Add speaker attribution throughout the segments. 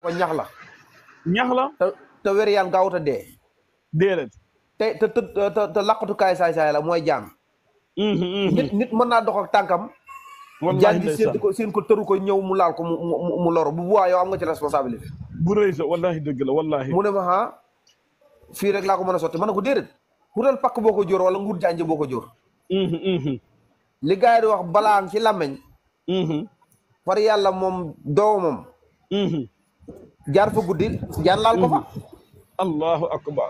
Speaker 1: ko ñax la.
Speaker 2: ñax la.
Speaker 1: te wér yaan gaawut a dee.
Speaker 2: déedéet.
Speaker 1: te laqatukaay saay-saay la mooy jaan. nit mën naa dox ak tànkam. jaan ji seen ko tëru ko ñëw mu laal ko mu loro bu boobaa yow am nga ci responsabilité.
Speaker 2: bu rëy sa wallahi dëgg la wallahi.
Speaker 1: mu ne ma fii rek laa ko mën a sotti ma ne ko déedéet. wutal pakk boo ko jóor wala nguur jaan ji boo ko jóor. li gars yi di wax balaa ci làmmeñ. far yàlla moom doomam. jaar fa guddi jaan laal ko fa.
Speaker 2: allahu akbar.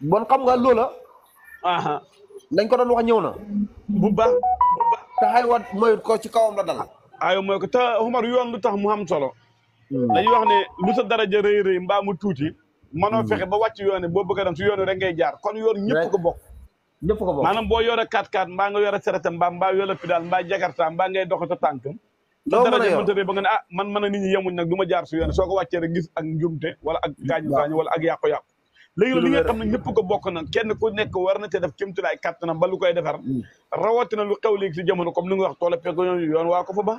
Speaker 1: bon xam nga loola. lañ ko doon wax ñëw na.
Speaker 2: bu baax.
Speaker 1: te xayma moyut ko ci kawam la dal.
Speaker 2: aywa mooy ko te Omar yoon lu tax mu am solo. dañuy wax ne lu sa daraja rëy rëy mbaa mu tuuti. mënoo fexe ba wàcc yoon boo bëgg a dem si yoon rek ngay jaar kon yoon ñëpp ko bokk.
Speaker 1: ñëpp ko bokk
Speaker 2: maanaam boo yore 4x4 mbaa nga yore sereta mbaa yore pédale mbaa jakarta mbaa ngay dox sa tànk.
Speaker 1: loo mën a
Speaker 2: daraja mënta ba nga ne man mën a nit ñi yemuñ nag du ma jaar si yoon soo ko wàccee rek gis ak njumte wala ak gaañu wala ak yàqu-yàqu. léegi li nga xam ne ñëpp ko bokk nag kenn ku nekk war na te def kémtulaay kàttanam ba lu koy defar rawatina lu xew léegi si jamono comme li nga wax toola pegg yoon waa ko fa ba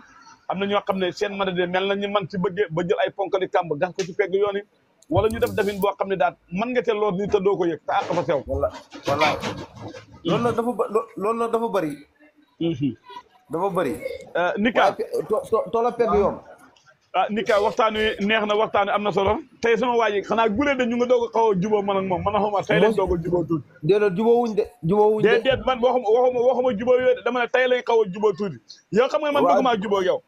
Speaker 2: am na ñoo xam ne seen mën a de mel na ñu man si bëggee ba jël ay ponkali kàmb gas ko si pegg yoon yi wala ñu def defin boo xam ne daal mën nga te lool ni te doo ko yëg te àq fa sew
Speaker 1: wallaay loolu nag dafa bëri dafa bëri
Speaker 2: Nika
Speaker 1: toola pegg yoon
Speaker 2: Nika waxtaan wi neex na waxtaan wi am na solo tey sama waa ji xanaa gulee de ñu nga doog a xaw a jubóo man ak moom man a xawma tey lañ doog a jubóo tuuti
Speaker 1: déedéet jubóowuñ de
Speaker 2: déedéet man waxuma jubóo yooyu dama ne tey lañ xaw a jubóo tuuti yow xam nga man bëgg maa jubóo yow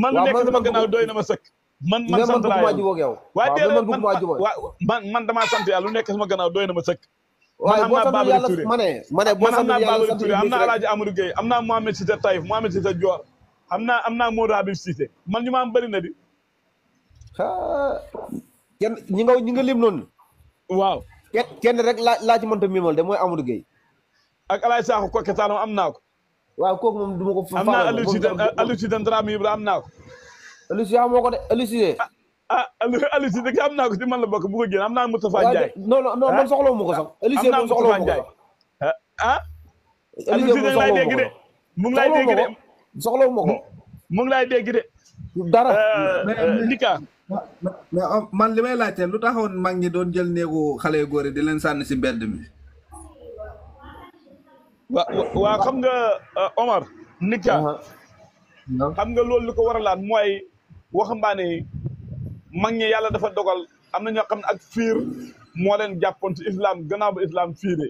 Speaker 2: man lu nekk sama gannaaw doy na ma sëkk man sant laa yow waaye déedéet man damaa sant yàlla lu nekk sama gannaaw doy na ma sëkk
Speaker 1: waaye boo sant yàlla ma ne boo sant yàlla
Speaker 2: Touré am naa Alaaji Amadou Gueye am naa Mohamed Cissé Taïf Mohamed Cissé Dior am naa Modou Habib Cissé man ñu ma am bëri na di
Speaker 1: kenn ñi nga lim noonu
Speaker 2: waaw
Speaker 1: kenn rek laa ci mënta mimal de mooy Amadou Gueye
Speaker 2: ak Alaay Sakho Koke Saloum am naa ko
Speaker 1: waaw kooku moom duma ko
Speaker 2: am naa Aliou Cissé Dramé Ibra am naa ko
Speaker 1: Aliou Cissé xamoo ko de Aliou Cissé
Speaker 2: Aliou Cissé am naa ko si man la bokk bu ko génn am naa Moustapha Ndiaye
Speaker 1: non man soxlawu ma ko sax Aliou Cissé moom soxlawu ma ko
Speaker 2: Aliou Cissé mu ngi lay dégg de mu ngi lay dégg de
Speaker 1: soxlawu ma ko
Speaker 2: mu ngi lay dégg de
Speaker 1: dara
Speaker 2: Nika
Speaker 3: mais man li may laajte lu taxoon mag ñi doon jël néegu xale yu góor yi di leen sànni si mbedd mi.
Speaker 2: waa xam nga Omar. Nika xam nga loolu li ko waralaat mooy waxambaane yi mag ñi yàlla dafa dogal am na ñoo xam ne ak fiir moo leen jàppoon ci islam gannaaw ba islam fiiree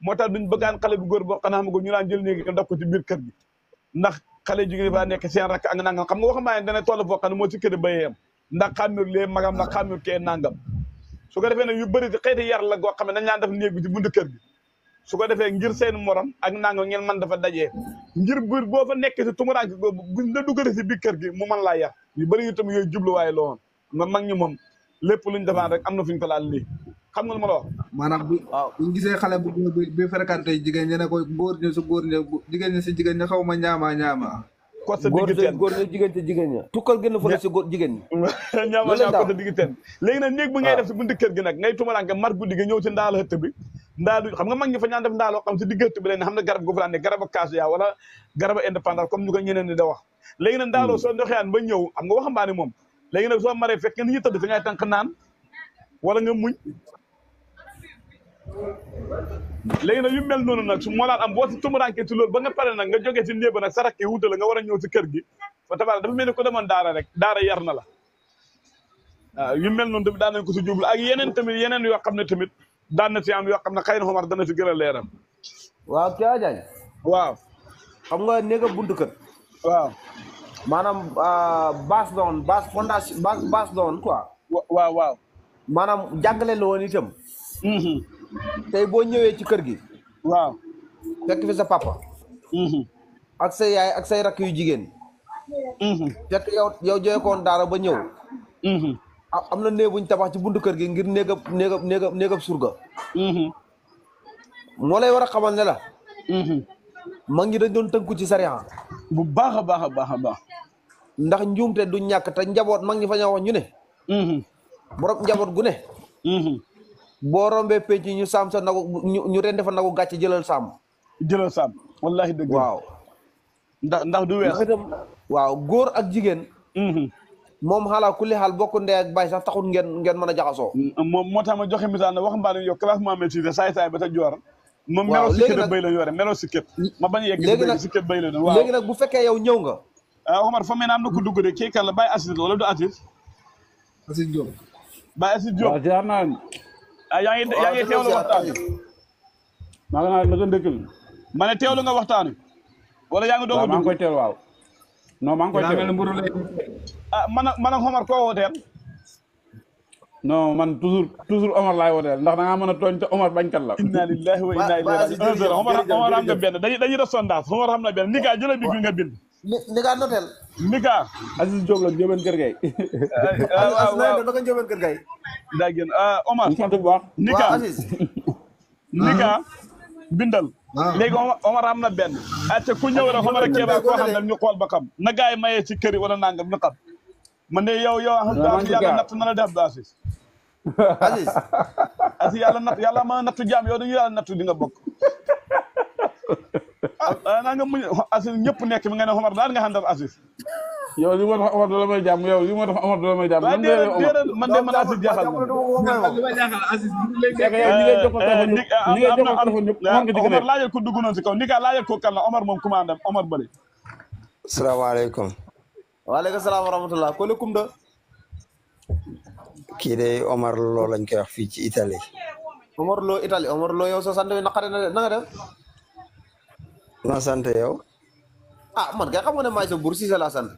Speaker 2: moo tax duñ bëggaan xale bu góor boo xam ne ñu daan jël néegi def ko ci biir kër gi ndax xale jigéen fa nekk seen rakk ak nangam xam nga waxambaane dana toll foo xam ne moo ci kër ba yeem ndax xàmmur lee magam ndax xàmmur kee nangam su ko defee nag yu bëri xeeti yar la goo xam ne dañ laan def néeg bi ci buntu kër gi su ko defee ngir seen morom ak nangam ngeen mën dafa dajee ngir biir boo fa nekk si tumuraanke buñ la duggale si biir kër gi mu mën laa yar yu bëri yu tam yooyu jubluwaaye la woon nga mag ñi moom lépp luñ defaan rek am na fuñ ko laal lii xam nga lu ma la wax
Speaker 3: maanaam buñ gisee xale bu góor bi fréquenté jigéen ñi ne ko góor ñi su góor ñi jigéen ñi si jigéen ñi xaw ma ñaama
Speaker 2: ko sa digg teen
Speaker 1: góor ñi jigéen ñi tukkal gën a fële si góor jigéen ñi
Speaker 2: ñaama ko sa digg teen léegi nag néeg bi ngay def si buntu kër gi nag ngay tumuraanke mar guddi gi ñëw si ndaala xëtt bi ndaalu xam nga mag ñi fa ñaan def ndaaloo xam si digg xëtt bi leen xam ne garab gu fa daan ne garab a kaas yaa wala garab a indépendance comme ñu ko ñeneen ni da wax léegi nag ndaaloo soo ndoxeyaan ba ñëw xam nga waxambaane moom léegi nag soo maree fekk ni ñu tëdd fi ngay tànk naan wala nga muñ léegi nag yu mel noonu nag su moo laan am boo si tumuraanke ci loolu ba nga pare nag nga jógee si néeba nag sa rakk wuute la nga war a ñëw si kër gi fa tabaar dafa mel ni ko demoon daara rek daara yar na la waaw yu mel noonu tamit daan nañ ko si jublu ak yeneen tamit yeneen yoo xam ne tamit daan na si am yoo xam ne xëy na Omar dana si gën a leeram
Speaker 1: waaw Kya Diagne
Speaker 2: waaw
Speaker 1: xam nga néega buntu kër
Speaker 2: waaw
Speaker 1: maanaam base la woon base fondation base la woon quoi
Speaker 2: waaw
Speaker 1: maanaam jàngale la woon itam tey boo ñëwee ci kër gi
Speaker 2: waaw
Speaker 1: fekk fi sa papa ak say yaay ak say rakk yu jigéen fekk yow joyekoon daara ba ñëw am na néeg buñ tabax ci buntu kër gi ngir néegab surga moo lay war a xamal ne la mag ñi dañ doon tënku ci sariya
Speaker 2: bu baax a baax a baax a baax
Speaker 1: ndax njuumte du ñàkk te njaboot mag ñi fa ñoo wax ñu ne borom njaboot gu ne boo rombee penc ñu saam sa nagu ñu ren defa nagu gàcce jëlal saam
Speaker 2: wallahi dëgg
Speaker 1: waaw
Speaker 2: ndax du wees
Speaker 1: itam waaw góor ak jigéen moom xaalaa kulli xaal bokk ndey ak baay sax taxul ngeen mën a jaxasoo.
Speaker 2: moom moo tax ma joxe misaal ne waxambaane yow classement maîtrise saay-saay ba ta joor moom meloo sikket bay la yore meloo sikket ma bañ a yegg sikket bay la doon waaw
Speaker 1: léegi nag bu fekkee yow ñëw nga
Speaker 2: Omar fa mel ne am na ku dugg de kii kan la Baye Assis wala du Assis
Speaker 3: Diop
Speaker 2: Baye Assis Diop
Speaker 4: waaw jaar naa
Speaker 2: yaa ngi teewlu waxtaan
Speaker 4: maa ngi naan la nga dëkk
Speaker 2: ma ne teewlu nga waxtaan wala yaa ngi doog a dugg
Speaker 4: maa ngi koy teel waaw non maa ngi koy teel
Speaker 2: man ak Omar koo wooteel
Speaker 4: non man toujours Omar laay wooteel ndax da ngaa mën a tooñ te Omar bañkat la.
Speaker 2: inna lillahi wa inna ilayhi raji'un Omar am nga benn dañuy def sondage Omar xam na benn Nika jëla bi nga bind
Speaker 1: Nika notel
Speaker 2: Nika
Speaker 4: Aziz Diop la Ndiobène Kër Gay
Speaker 1: waaw da nga Ndiobène Kër Gay
Speaker 2: daa gën Omar
Speaker 4: sant bu baax
Speaker 2: Nika bindal léegi Omar am na benn acca ku ñëw rek Omar ak Kéba koo xam ne ñu xool ba xam na gaay mayee ci kër yi wala nangam ñu xam man de yow yàlla natt na la def ba Aziz yàlla ma nattu jaam yow dañu yàlla nattu di nga bokk naa nga muñ Aziz ñëpp nekk mi nga ne Omar daal nga xam def Aziz
Speaker 4: yow li moo tax Omar dala may jàmm yow li moo tax Omar dala may jàmm
Speaker 2: man de man Aziz jaaxal na Omar laajal ko dugg noonu si kaw ni ka laajal ko kan la Omar moom commande Omar bëri
Speaker 5: asalaamaaleykum
Speaker 1: waaleykum salaam wa rahmatullah ko lekum da
Speaker 5: kii de Omar Lo lañ koy wax fii ci Italie
Speaker 1: Omar Lo Italie Omar Lo yow sa sant wi naqare na de na nga def
Speaker 5: noo sant yow
Speaker 1: man kay xam nga ne maay sa buur Cissé laa sant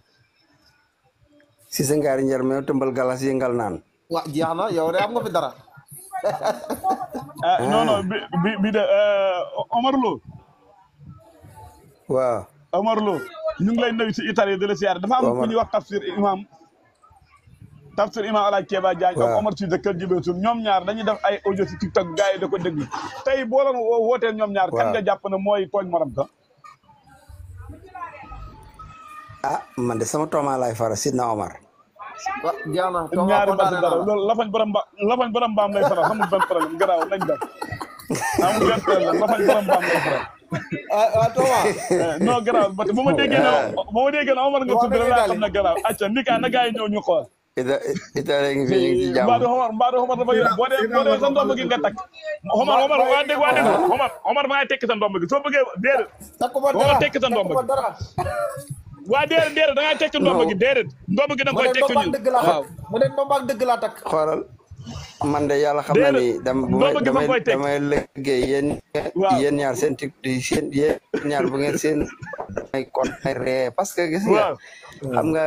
Speaker 5: Cissé ngaari njar meew tëmbal galas yëngal naan
Speaker 1: waa jeex na yow de am nga fi dara
Speaker 2: non bi de Omar Lo
Speaker 5: waaw
Speaker 2: Omar Lo ñu ngi lay nuyu ci Italie de la siyaare dafa am ku ñuy wax tafsir imam Alaaji Kéba Diagne ak Omar ci dëkkal Jibeetul ñoom ñaar dañuy def ay audio ci TikTok gars yi da ko déglu tey boo leen wootee ñoom ñaar kan nga jàpp ne mooy tooñ morom ka
Speaker 5: man de sama tooma laay fara Sidna Omar
Speaker 1: jeex na
Speaker 2: ñaari basi dara loolu lafañ borom mbaam lay faral xamul benn problème garaaw nañ def amul benn problème lafañ borom mbaam lay faral
Speaker 1: Toma
Speaker 2: non garaaw ba bu ma déggee ne Omar nga tudd laa xam ne garaaw acca Nika na gars yi ñëw ñu xool
Speaker 5: Italie ngi fi ñu ngi ci jàmm
Speaker 2: Mbadou Omar dafa yéen boo dee sa ndomb gi nga takk Omar Omar ma ngay tekki sa ndomb gi soo bëggee déedéet Omar tekki sa ndomb gi waa déedéet da ngay tekki ndomb gi déedéet ndomb gi da nga koy tekki ñun waaw
Speaker 1: mu ne ndomb ak dëgg laa takk
Speaker 5: xoolal man de yàlla xam na ni damay liggéey yéen ñaar seen yéen ñaar bu ngeen seen ay kon ay ree parce que gis nga xam nga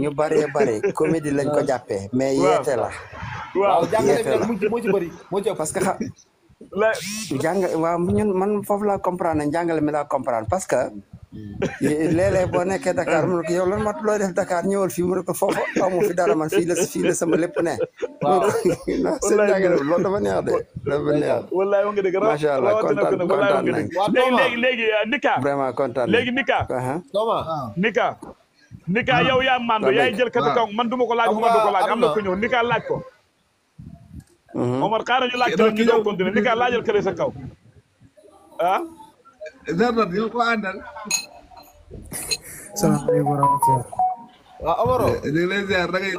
Speaker 5: ñu bëree bëri comédie lañ ko jàppee mais yeete la
Speaker 1: waaw jàngale bi moo ci bëri moo ci
Speaker 5: parce que waaw ñun man foofu laa comprendre ne njàngale mi laa comprendre parce que léeg-léeg boo nekkee Dakar mu ne ko yow lan moo looy def Dakar ñëwal fii mu ne ko foofu amu fi dara man fii la sama lépp ne. waaw seen jàngale loolu dafa neex de dafa neex.
Speaker 2: wallaay wax nga dëgg
Speaker 5: macha allah kontaan nañ.
Speaker 2: léegi Nika.
Speaker 5: vraiment kontaan nañ
Speaker 2: léegi Nika. Nika yow yaa mando yaay jël kati kaw man du ma ko laaj Omar du ko laaj am na ko ñëw Nika laaj ko. Omar xaaral ñu laaj ko ñu doon continuer Nika laajal kër sa kaw
Speaker 3: Zardat yow ko àndal.
Speaker 6: salaamaaleykum wa rahmatulah.
Speaker 1: waaw Omaro.
Speaker 3: ñu ngi lay ziar da ngay.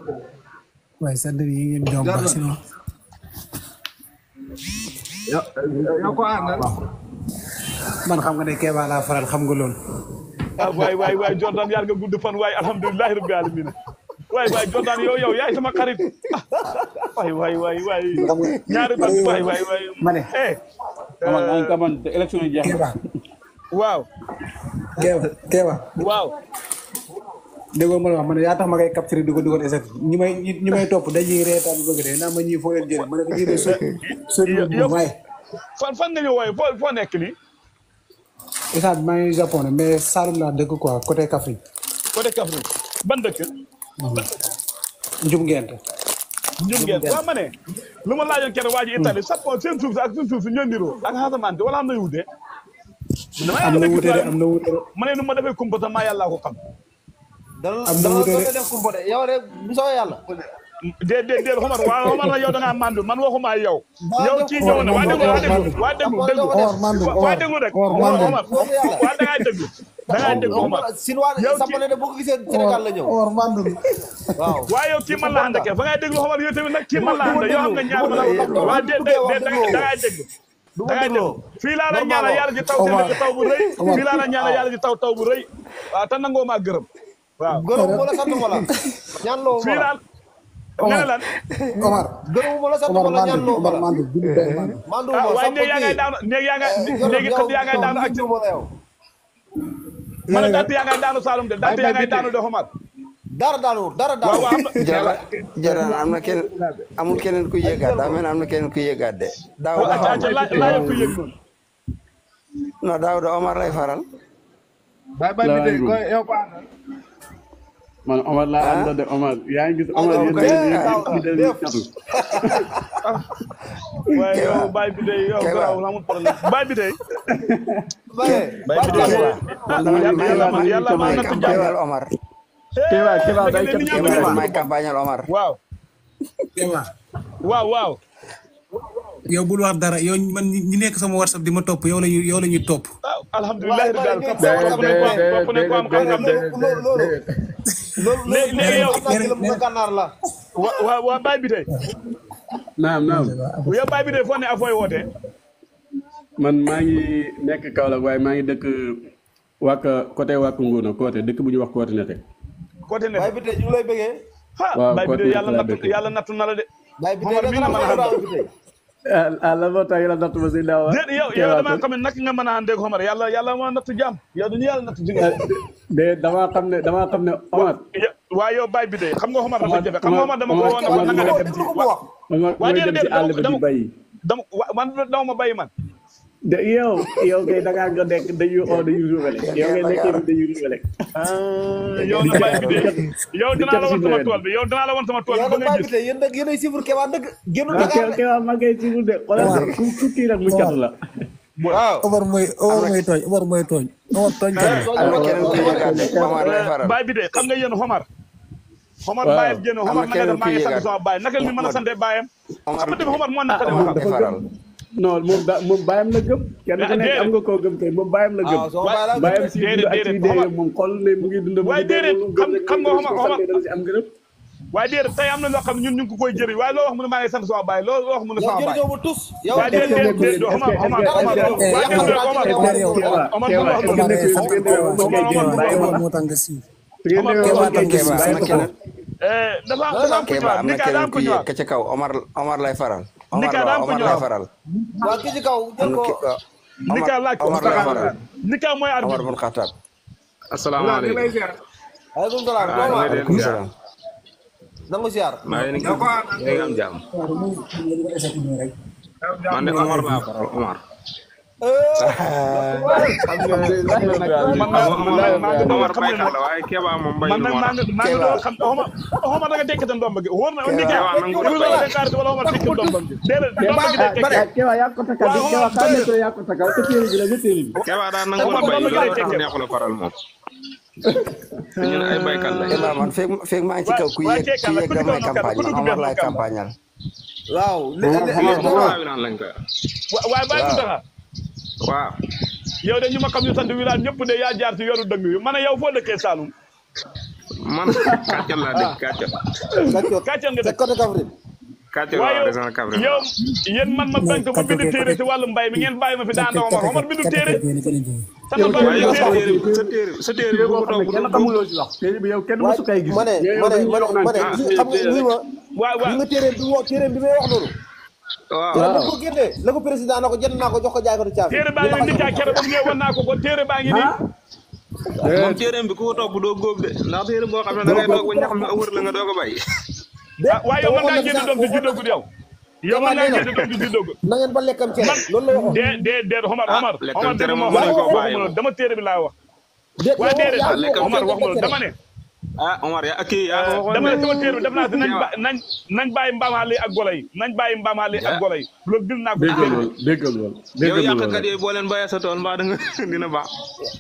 Speaker 6: waaye sant bi ngeen doon baax si noonu.
Speaker 3: yow ko àndal.
Speaker 6: man xam nga ne Kéba laa faral xam nga loolu.
Speaker 2: waay Jordan yàlla nga gudd fan waay alhamdulilah rabbil alamin waay Jordan yow yaay sama xarit waay ñaari bas waay
Speaker 6: ma ne.
Speaker 4: kaman te élection yi jeex
Speaker 6: Kéba.
Speaker 2: waaw.
Speaker 6: Kéba.
Speaker 2: waaw.
Speaker 6: déggoo ma la wax ma ne yaa tax ma koy capturé di ko dugal eset ñi may topp dañuy reetaan bëgg de naa ma ñii foo leen jëlee ma ne ko ñii de so waaye.
Speaker 2: fan nga ñu wooye foo nekk nii.
Speaker 6: esaat maa ngi Japon mais Saloum laa dëkk quoi côté Kaffrine.
Speaker 2: côté Kaffrine ban dëkk.
Speaker 6: Njum Ngent.
Speaker 2: waaw ma ne lu ma laajoon keroog waa ji Italie seen suuf si ak suñ suuf si ñoo niroo ak xasamante wala am na wuute.
Speaker 6: am na wuute de am na wuute de.
Speaker 2: ma ne nu ma defee comportement yàlla ko xam.
Speaker 6: am na wuute de
Speaker 1: def kumpa de yow de bu soo yàlla.
Speaker 2: déedéet Omar la yow da ngaa mandu man waxuma yow. yow kii ñëw na waa déglu rek. Omar waa da ngaa déglu. da ngay déglu Omar
Speaker 1: Sinwaan Samba ne boo ko gisee Sénégal la ñëw
Speaker 6: Omar mandu
Speaker 1: waaw
Speaker 2: waaye yow kii man la ànd ak fa ngay déglu Omar yow tamit nag kii man la ànd yow xam nga ñaar ma waa da ngay déglu da ngay déglu fii laa la ñaanal yàlla ji taw taw bu rëy fii laa la ñaanal yàlla ji taw bu rëy waaw te nangoo maa gërëm waaw
Speaker 1: gërëm moo la sant ma la ñaan loo
Speaker 2: fii laa nga ne lan
Speaker 6: Omar
Speaker 1: gërëm moo la sant ma la ñaan loo
Speaker 6: Omar mandu
Speaker 1: mandu
Speaker 2: ah
Speaker 1: ma
Speaker 2: waaye
Speaker 1: Samba
Speaker 2: néeg yaa ngay daanu néeg yaa ngay léegi xam yaa ngay daanu ak ci man daat yaa ngay daanu Saloum de daat yaa ngay daanu de Omar
Speaker 1: dara daanu
Speaker 2: waaw
Speaker 5: jara am na kenn amul keneen ku yéegaat daa mel am na keneen ku yéegaat de daaw
Speaker 2: laa ko yëg noonu
Speaker 5: non daaw da Omar lay faral
Speaker 3: bay bi de koy yow ba
Speaker 4: man Omar laa ànd de Omar yaa ngi gis Omar
Speaker 2: waaye yow Baye bi de yow garaaw amul problème Baye bi de yàlla ma na
Speaker 5: campagnal Omar may campagnal Omar
Speaker 2: waaw
Speaker 6: yow bul wax dara yow man ñi nekk sama WhatsApp di ma topp yow la ñuy topp
Speaker 2: alhamdulilah daal topp ne ko am xam-xam léegi yow
Speaker 1: gànnaar la
Speaker 2: waa Baye bi de
Speaker 4: naam
Speaker 2: yow Baye bi de foo ne a fooy wootee
Speaker 4: man maa ngi nekk Kaolack waaye maa ngi dëkk côté Wàkk Ngouna côté dëkk bu ñuy wax côté Nete
Speaker 2: côté Nete
Speaker 1: Baye bi de ñu lay bëggee
Speaker 2: waaw Baye bi de yàlla nattu na la de
Speaker 1: Baye bi de
Speaker 4: la moo tax yàlla nattu ma si daaw
Speaker 2: yow damaa xam ne naka nga mën a àndee ak Omar yàlla moo nattu jàmm yow dañu yàlla nattu jigéen
Speaker 4: de damaa xam ne Omar
Speaker 2: waaw yow Baye bi de xam nga Omar dafa jafe xam nga Omar dama ko woon na nga dem ci
Speaker 4: Omar mooy dem ci àll ba di bay
Speaker 2: man dama ma bay man
Speaker 4: de yow kay da ngaa nekk dañuy ruubale yow ngay nekk dañuy ruubale
Speaker 2: yow na Baye bi de yow dinaa la woon sama tool bi yow dinaa la woon sama tool bi ba nga gis
Speaker 1: yéen nag yéenay sifur Kéba dëgg génnu Dakar
Speaker 4: Kéba ma ngay sifur de xoolal ku kii rek mu cat la
Speaker 1: waaw
Speaker 6: Omar mooy tooñ Omar tooñ
Speaker 5: am na keneen ku yéegaat de Omar lay faral
Speaker 2: Baye bi de xam nga yéen Omar Baye génn Omar naka def maa ngi sant sama Baye naka ni mën a sante Bayam xam nga Omar moo naka def
Speaker 5: lay faral
Speaker 4: non moom Bayam la gëm kenn ku nekk am nga koo gëm kay moom Bayam la gëm Bayam si dund ak si dee moom xool ne mu ngi dund
Speaker 2: waaye déedéet xam nga Omar
Speaker 4: si am gërëm
Speaker 2: waaye déedéet tey am na loo xam ne ñun ñu ngi ko koy jëriñ waaye loo wax mu ne maa ngi sant sama Baye loo wax mu ne sama Baye waaye déedéet
Speaker 5: Kéba am na keneen ku yéeg ka ca kaw Omar lay faral Omar lay faral
Speaker 1: waa ki ci kaw jël ko
Speaker 2: Nika laaj ko
Speaker 5: Omar lay faral
Speaker 2: Nika mooy arbitre
Speaker 5: Omar bun Xattaab
Speaker 3: asalaamaaleykum
Speaker 1: aleykum salaam
Speaker 5: waaleykum salaam
Speaker 1: nangu siyaar
Speaker 7: maa ngi am jàmm man de Omar laa faral Omar Omar baykat la waaye Kéba moom bay
Speaker 2: man nag maa ngi doon xam Omar da nga tekki ndomba gi wóor na Nika wala Omar tekki ndomba gi déedéet
Speaker 4: Kéba yaa ko takal Kéba ka nekk yaa ko takal te téere bi la ñu téere bi
Speaker 7: Kéba daa nangu la bay loolu tax neexu la faral moom ñun ay baykat la
Speaker 5: Kéba man feeg maa ngi ci kaw ku yéeg damay campagne man Omar lay campagnal
Speaker 1: waaw
Speaker 7: lañ koy
Speaker 2: waaye bàyyi bu taxa
Speaker 7: waaw
Speaker 2: yow de ñu ma xam ñu sant village ñëpp de yaa jaar ci yoru dëng yu ma ne yow foo dëkkee Saloum
Speaker 7: man kàccal laa dëkk
Speaker 2: kàccal nga dëkk
Speaker 1: côté Kaffrine
Speaker 7: kàccal waaw région Kaffrine
Speaker 2: yow yéen man ma bañ ko ba bind téere ci wàllu mbay mi ngeen bàyyi ma fi daan Omar bindu téere sama
Speaker 7: waaye yow
Speaker 2: téere
Speaker 7: sa téere bi ko toog
Speaker 4: kenn xamuloo ci wax téere bi yow kenn mësu koy gis
Speaker 1: ma ne xam nga nga téere bi may wax noonu
Speaker 7: waaw
Speaker 1: bu ko génnee la ko président na ko jënd naa ko jox ko jaay ko di caafi
Speaker 2: téere baa ngi ni jaay kere ba mu ñëw wan naa ko téere baa ngi nii
Speaker 7: moom téereem bi ku ko toog doo góob de ndax téere boo xam ne da ngay toog ba ñax mi wër la nga doog a bay
Speaker 2: waaye yow mën ngaa génn doom di juddoo yow mën ngaa génn doom di juddoo
Speaker 1: na ngeen ba lekkam cere loolu la waxoon
Speaker 2: déet Omar
Speaker 7: lekkam cere moom
Speaker 2: Omar
Speaker 7: mën koo bàyyi
Speaker 2: dama téere bi laa wax waaye déedéet Omar wax ma dama ne
Speaker 7: Omar yaa kii yaa
Speaker 2: dama ne sama téere bi def naa si nañ bàyyi mbaam xaal yi ak golo yi nañ bàyyi mbaam xaal yi ak golo yi loolu bind naa ko
Speaker 4: déggal loolu
Speaker 7: yow yàqkat yooyu boo leen bàyyee sa tool mbaa da nga dina baax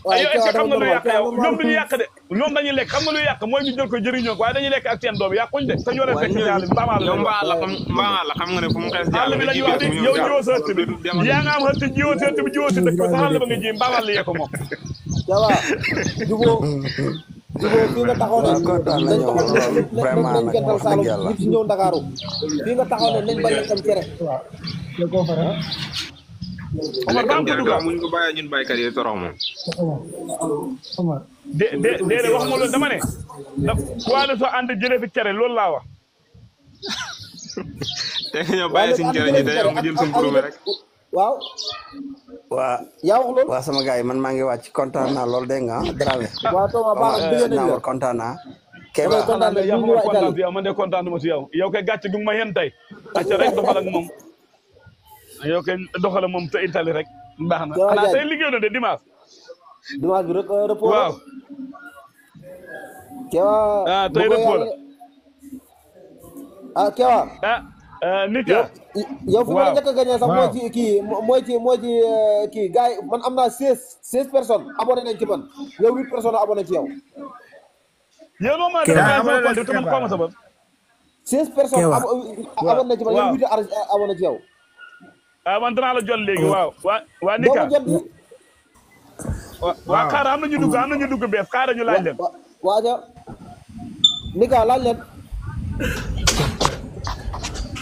Speaker 2: yow est-ce que xam nga lu yàq yow ñoom duñu yàq de ñoom dañuy lekk xam nga lu yàq mooy ñu jël ko jëriñoo ko waaye dañuy lekk ak seen doom yàquñ de te ñoo leen fekk si àll bi mbaam xaal
Speaker 7: yow mbaa la xam nga ne fu mu xees
Speaker 2: àll bi la ñuy wax yow jiwoo sa ëtt bi yaa nga am xëtt jiwoo sa ëtt bi jiwoo si dëkk ba sa àll ba nga ji mbaam xaal li yee ko moom
Speaker 1: Jawa jubóo fii nga taxaw ne
Speaker 5: kontaan nañu vraiment nag wax dëgg yàlla
Speaker 1: ci ñëw Ndakaaru fii nga taxaw ne nañ bañ a dem cere
Speaker 7: Omar ba ko dugal muñ ko bàyyi ñun baykat yi torox moom
Speaker 2: de wax ma loolu dama ne waa soo ànd jëlee fi cere loolu laa wax
Speaker 7: te nga ñëw bàyyi suñ cere ji te yow nga jël suñ kurube rek
Speaker 1: waaw yaa wax loolu
Speaker 5: waa sama gars yi man maa ngi wàcc kontaan naa loolu dégg nga Dramé
Speaker 1: waaw Thomas baax
Speaker 5: Naamor kontaan naa Kéba
Speaker 2: kontaan na yow ma kontaan si yow man de kontaan ma si yow yow kay gàcce gi ma yen tey acca rek doxal ak moom yow kay doxal ak moom te Italie rek baax na xanaa tey liggéey na de dimanche
Speaker 1: bi rek repos
Speaker 2: waaw
Speaker 1: Kéba
Speaker 2: tey repos la
Speaker 1: Kéba
Speaker 2: Nika
Speaker 1: yow fu ma njëkk a gagné sax mooy ci kii mooy ci kii gars yi man am naa 16 personnes abonné nañ ci man yow 8 personnes abonné ci yow.
Speaker 2: yow moom maa def sama te man xaw ma sabab
Speaker 1: 16 personnes abonné nañ ci man yow 8 abonné ci yow.
Speaker 2: man danaa la jot léegi waaw waa Nika waa xaaral am na ñu dugg bees xaaral ñu laaj leen
Speaker 1: waa ja Nika laaj leen.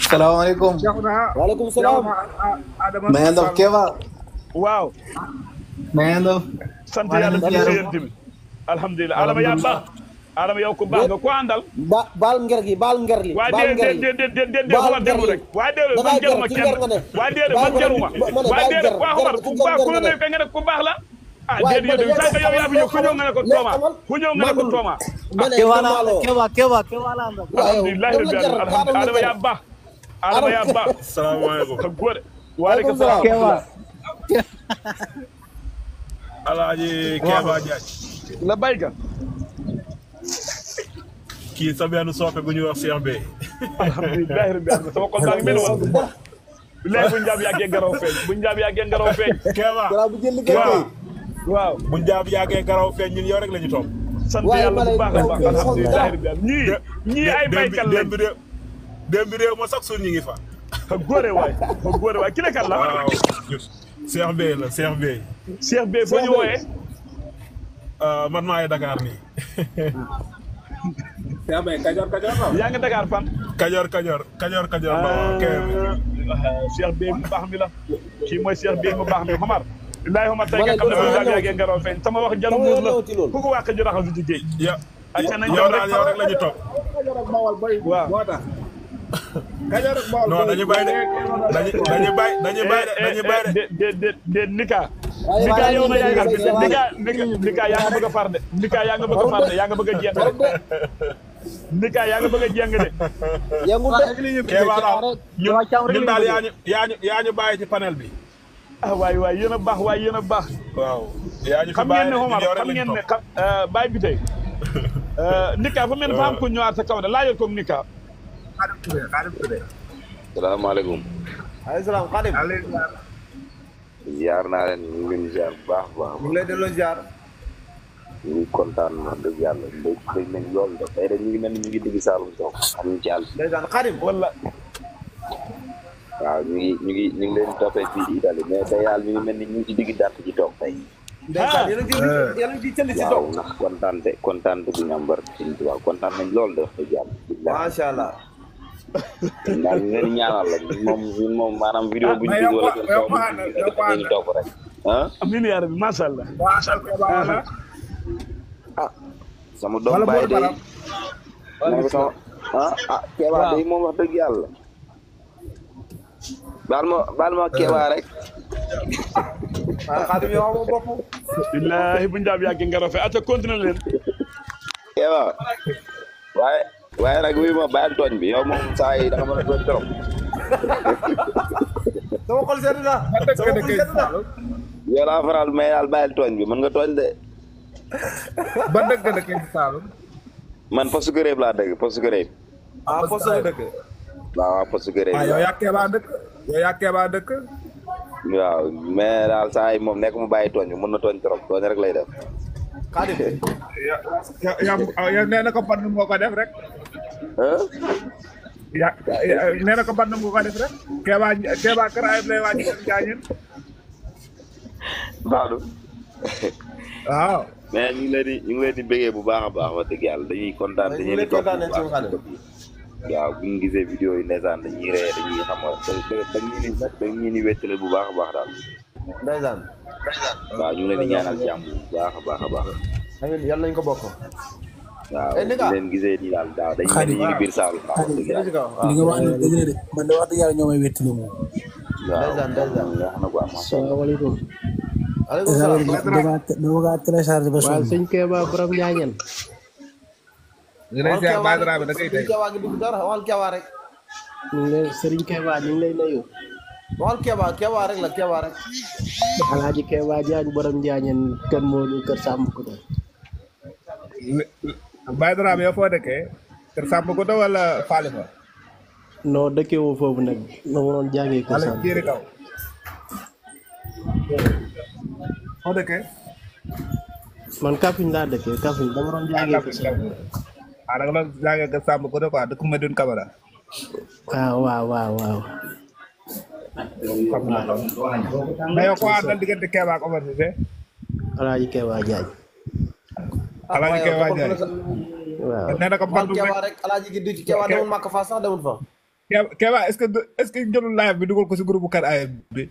Speaker 3: salaamaaleykum.
Speaker 1: waaleykum salaam.
Speaker 3: na ngeen def Kéba.
Speaker 2: waaw.
Speaker 3: na ngeen def.
Speaker 2: sant yàlla ci yéen tamit. alhamdulilah Adama yaa baax. Adama yow ku baax nga ko àndal.
Speaker 1: baal nger gi baal nger li.
Speaker 2: waa déedéet xoolal déglu rek. waa déedéet man jaruma kenn. waa déedéet man jaruma. waa déedéet waa Omar ku baax ku la nekk nga ne ku baax la. ah déedéet yow sànq yow yaa fi ñëw ku ñëw nga ne ko Tooma ku ñëw nga ne ko Tooma.
Speaker 6: Kéba la àndal.
Speaker 2: alhamdulilah Adama yaa baax. Adama yaa baax.
Speaker 7: salaamaaleykum.
Speaker 2: sa góor waaleykum salaam.
Speaker 7: Alaaji Kéba Diagne.
Speaker 2: la bayka.
Speaker 7: kii sa benn soppe bu ñuy wax Cheikh Bey.
Speaker 2: alhamdulilah rabbi alamin sama xol baa ngi mel woon. léegi bu njaab yàggee ngaraw feeñ bu njaab yàggee ngaraw feeñ.
Speaker 7: Kéba
Speaker 2: waaw.
Speaker 7: bu njaab yàggee ngaraw feeñ ñun yow rek la ñu topp.
Speaker 2: sant yàlla bu baax a baax alhamdulilah rabbi alamin ñii ay baykat lañ.
Speaker 7: démb bi réew ma sax suñ ñu ngi fa.
Speaker 2: fa góore waay ki la kan la.
Speaker 7: waaw Cheikh Bey la Cheikh Bey.
Speaker 2: Cheikh Bey foo ñu wooyee.
Speaker 7: man maa ngi Dakar nii.
Speaker 3: Cheikh Bey Kajoor
Speaker 2: yaa ngi Dakar fan.
Speaker 7: Kajoor.
Speaker 2: Cheikh Bey mu baax mi la. kii mooy Cheikh Bey mu baax mi Omar. Illaahi Omar tey nga xam ne bu njaab yàggee ngaraw feeñ sama wax jalu muus la ku ko wàq ji raxasu ci géej.
Speaker 7: yow rek la ñu topp.
Speaker 2: waaw.
Speaker 3: Kajoor ak Bawol
Speaker 7: non dañuy bàyyi
Speaker 2: de Nika. Nika yow na yaa nga bëgg a far de. Nika yaa nga bëgg a far de yaa nga bëgg a jéng de. Nika yaa nga bëgg a jéng de.
Speaker 7: ñun daal yaa ñu bàyyi ci panel bi.
Speaker 2: waay yéen a baax
Speaker 7: waaw yaa ñu fi
Speaker 2: xam ngeen ne Omar xam ngeen ne bàyyi bi tey. Nika fa mel ne fa am ko ñëwaat sa kaw de laajal ko Nika.
Speaker 8: salaamaaleykum.
Speaker 1: aleykum salaam Xaadim.
Speaker 8: ziar naa leen ñu ngi leen ziar bu baax a baax.
Speaker 1: ñu ngi lay delloo ziar.
Speaker 8: ñu ngi kontaan wax dëgg yàlla dégg nañ lool de tey rek ñu ngi mel ni ñu ngi digg Saalum toog xam ñu ci àll.
Speaker 1: ndeysaan Xaadim
Speaker 2: wala.
Speaker 8: waaw ñu ngi leen toppee fii Italie mais tey yàlla ñu ngi mel ni ñu ngi ci digg dàtt ci toog tey.
Speaker 1: ndeysaan yéen a ngi ciy si toog.
Speaker 8: waaw ndax kontaan bu ñu am barke ci waaw kontaan nañ lool de wax dëgg yàlla.
Speaker 1: macha allah.
Speaker 8: daal ñu leen ñaanal la ñun moom maanaam vidéo bu ñu gis wala seen kaw ñu topp rek
Speaker 2: amiin yaa rabbi macha allah
Speaker 8: sama doom baay day Kéba day moom wax dëgg yàlla baal ma Kéba rek
Speaker 1: Xaadim yow amoo bopp.
Speaker 2: billaahi bu njaab yàggee nga rafet ata continuer leen
Speaker 8: Kéba waaye nag wuyu ma bàyyil tooñ bi yow moom saa yi da nga mën a tooñ trop.
Speaker 1: sama xol sedd na.
Speaker 8: yow laa faral mais daal bàyyil tooñ bi mën nga tooñ de.
Speaker 3: ba dëgg la kenn Saalum.
Speaker 8: man Poste Guéré laa dëgg Poste Guéré.
Speaker 1: Poste la dëkk.
Speaker 8: waaw Poste Guéré.
Speaker 3: yow yaa Kéba dëkk.
Speaker 8: waaw mais daal saa yi moom nekk mu bàyyi tooñ bi mën na tooñ trop tooñ rek lay def.
Speaker 1: Xaadim.
Speaker 3: yow nee na ko ban moo ko def rek. nee na ko ban moo ko def rek. Kéba kër ayib lay wàññi ko jaañin.
Speaker 8: Badou
Speaker 3: waaw.
Speaker 8: mais ñu ngi leen di bëggee bu baax a baax wax dëgg yàlla dañuy kontaan dañuy leen topp bu baax waaw bu ñu gisee vidéo yi ndeysaan dañuy ree dañuy xam dañuy ni wettale bu baax a baax daal.
Speaker 1: ndeysaan.
Speaker 8: waaw ñu ngi leen di ñaanal jàmm bu baax a baax a baax.
Speaker 1: amiin yàlla nañu ko bokk.
Speaker 8: waaw ñu leen gisee nii daal dañu mel ni ñu ngi biir Saalum.
Speaker 6: li nga wax ni dëgg la de man de wax dëgg yàlla ñoo may wettali moom.
Speaker 1: ndeysaan ndeysaan.
Speaker 8: wax na ko am.
Speaker 9: salaamaaleykum.
Speaker 1: aleykum salaam.
Speaker 6: dama kaa téléchargé ba
Speaker 9: waaw
Speaker 6: sonn.
Speaker 9: sëñ Keba borom Njaañeen.
Speaker 3: ñu ngi lay ziar Badara bi da koy tey.
Speaker 1: Keba gi dugg dara waxal Keba rek.
Speaker 9: ñu ngi lay Serigne Keba ñu ngi lay nuyu.
Speaker 1: waxal Keba rek la Keba rek.
Speaker 9: Alaaji Keba Jaañ borom Njaañeen kër Modou kër Samb ko de.
Speaker 3: Badara bi yow foo dëkkee kër Samb ko wala Falifa.
Speaker 9: non dëkkee woo foofu nag na ma doon jàngee kër Samb.
Speaker 3: Kiri kaw. foo dëkkee.
Speaker 9: man Kaffrine laa dëkkee Kaffrine dama doon jàngee kër Samb.
Speaker 3: da nga doon jàngee kër Samb ko quoi dëkk Medoune Camara.
Speaker 9: waaw.
Speaker 3: mais yow ko àndal diggante Keba ak Omar Cissé.
Speaker 9: Alaaji Keba Jaañ.
Speaker 3: Alaaji Keba Jaañ.
Speaker 9: waaw
Speaker 3: nee na ko
Speaker 1: waxal Keba rek Alaaji gi du ci Keba demul Màkka fa sax demul fa.
Speaker 3: Keba est-ce que jëlul live bi dugal ko si groupe kat ayib bi.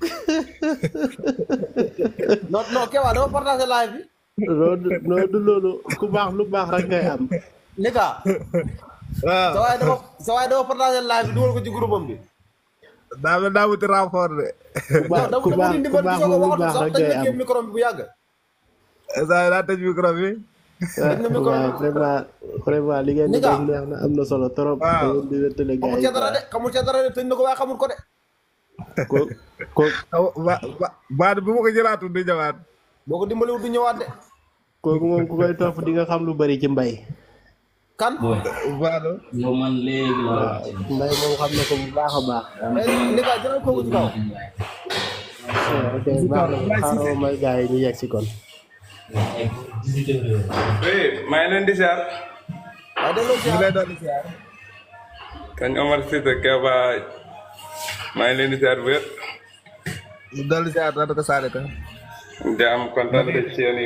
Speaker 1: non Keba dama partagé live bi.
Speaker 9: non du loolu ku baax lu baax rek ngay am.
Speaker 1: Nika.
Speaker 3: waaw
Speaker 1: sa waay dama partagé live bi dugal ko ci groupe am bi.
Speaker 3: daa wuti renfort de.
Speaker 9: ku baax lu baax rek ngay am.
Speaker 1: micro bi bu yàgg.
Speaker 3: daa tëj micro bi.
Speaker 9: waaw vraiment li ngeen di def neex na am na solo trop.
Speaker 3: waaw
Speaker 9: di wéttale gars yi
Speaker 1: xamul ca dara de tëj na ko waaye xamul ko de.
Speaker 3: baat bi ma ko jëlaatu di ñëwaat.
Speaker 1: boo ko dimbaliwul du ñëwaat de.
Speaker 9: kooku moom ku koy topp di nga xam lu bari ci mbay.
Speaker 1: kan.
Speaker 3: Baado.
Speaker 7: yow man léegi la.
Speaker 9: mbay moom xam na ko bu baax a baax.
Speaker 1: Nika jëlal kooku ci kaw.
Speaker 9: ok baax na xaaral may gars yi ñu yegg si kon.
Speaker 10: maa ngi leen di ziar.
Speaker 1: waaw delloo
Speaker 3: ñu lay doon ziar.
Speaker 10: kañ Omar Cissé Keba maa ngi leen di ziar bu wér.
Speaker 3: dolli ziar daal ko saale ka.
Speaker 10: di am kontaan ci yéen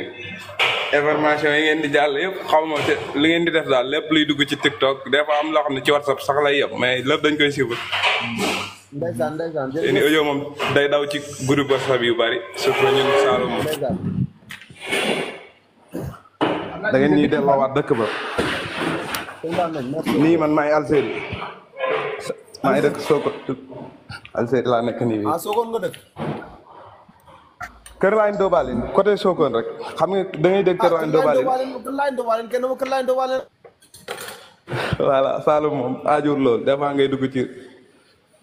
Speaker 10: information yi ngeen di jàll yëpp xaw ma te li ngeen di def daal lépp luy dugg ci TikTok des fois am loo xam ne ci WhatsApp sax lay yëpp mais lépp dañ koy suivre.
Speaker 1: ndeysaan
Speaker 10: seen i audio moom day daw ci groupe WhatsApp yu bari surtout ñun Saloum moom. da ngeen ñuy delloowaat dëkk ba. nii man maay Algérie. maa ngi dëkk Sokone Algérie laa nekk nii.
Speaker 1: Sokone nga dëkk.
Speaker 10: Kër Laayeen Dobalin côté Sokone rek xam nga da ngay dégg Kër Laayeen Dobalin.
Speaker 1: Kër Laayeen Dobalin kenn ma Kër Laayeen Dobalin.
Speaker 10: voilà Saloum moom aajur loolu des fois ngay dugg ci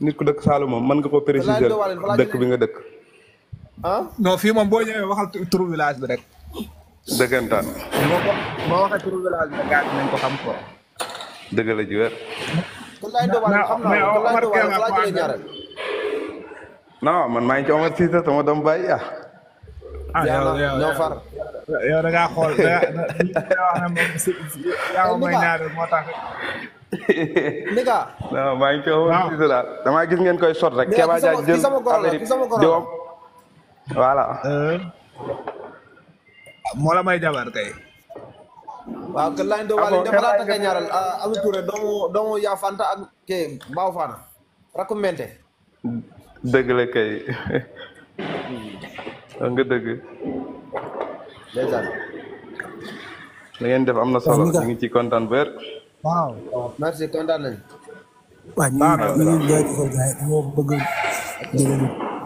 Speaker 10: nit ku dëkk Saloum moom mën nga ko préciser dëkk bi nga dëkk.
Speaker 3: non fii moom boo ñëwee waxal turu village bi rek.
Speaker 10: dëggantaan.
Speaker 3: boo waxee turu village bi rek gars nañ ko xam ko.
Speaker 10: dëgg la ji wér.
Speaker 1: Kër Laayeen Dobalin xam naa ko Kër Laayeen Dobalin fa laa jëlee ñaareel.
Speaker 10: non man maa ngi ci Omar Cissé sama doom baay ah.
Speaker 1: ñoo far.
Speaker 3: yow da ngaa xool da ngaa wax ne moom yaa ma may ñaareel moo tax.
Speaker 1: Nika.
Speaker 10: non maa ngi ci Omar Cissé daal damaa gis ngeen koy sot rek. Keba Dia jël affaire yi doom voilà.
Speaker 3: moo la may jabar kay.
Speaker 1: waaw Kër Laayeen Dobalin dafa laa takk ñaareel Ami Touré doomu yaa Fanta ak kii Baaw Fana rakku Mente.
Speaker 10: dëgg la kay nga dëgg.
Speaker 1: ndeysaan.
Speaker 10: la ngeen def am na solo ñu ngi ci kontaan bu wér.
Speaker 3: waaw.
Speaker 1: merci kontaan nañu.
Speaker 6: waaw ñu ngi jaajëfal gars yi moo bëgg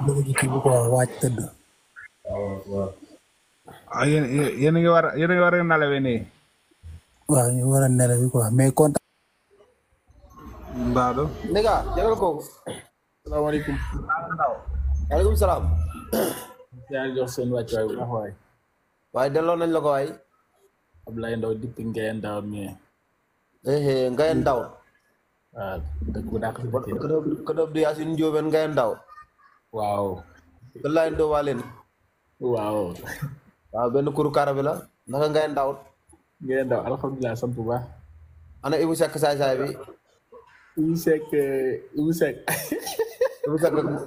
Speaker 6: bëgg kii bu ko waaj tëdd.
Speaker 3: ah yéen a ngi war a nalawee nii.
Speaker 6: waaw ñu war a nelaw quoi mais kontaan.
Speaker 3: Mbado.
Speaker 1: Nika jëlal kooku. salaamaaleykum. waaleykum salaam.
Speaker 11: yaa ngi jox seen wàccuwaay bu baax waay.
Speaker 1: waaye delloo nañ la ko waay.
Speaker 11: Ablaye Ndaw depuis Ngaye Ndaw mi.
Speaker 1: Ngaye Ndaw.
Speaker 11: waaw dëkk bu dàq si
Speaker 1: këdëb du Yaasin Njóobeen Ngaye Ndaw.
Speaker 11: waaw.
Speaker 1: Kër Laayeen Dobalin.
Speaker 11: waaw.
Speaker 1: waaw benn kuru kara bi la naka Ngaye Ndaw.
Speaker 11: Ngaye Ndaw alhamdulilah sant bu baax.
Speaker 1: ana Ibou Seck saay-saay bi.
Speaker 11: Ibou Seck.
Speaker 1: Ibou Seck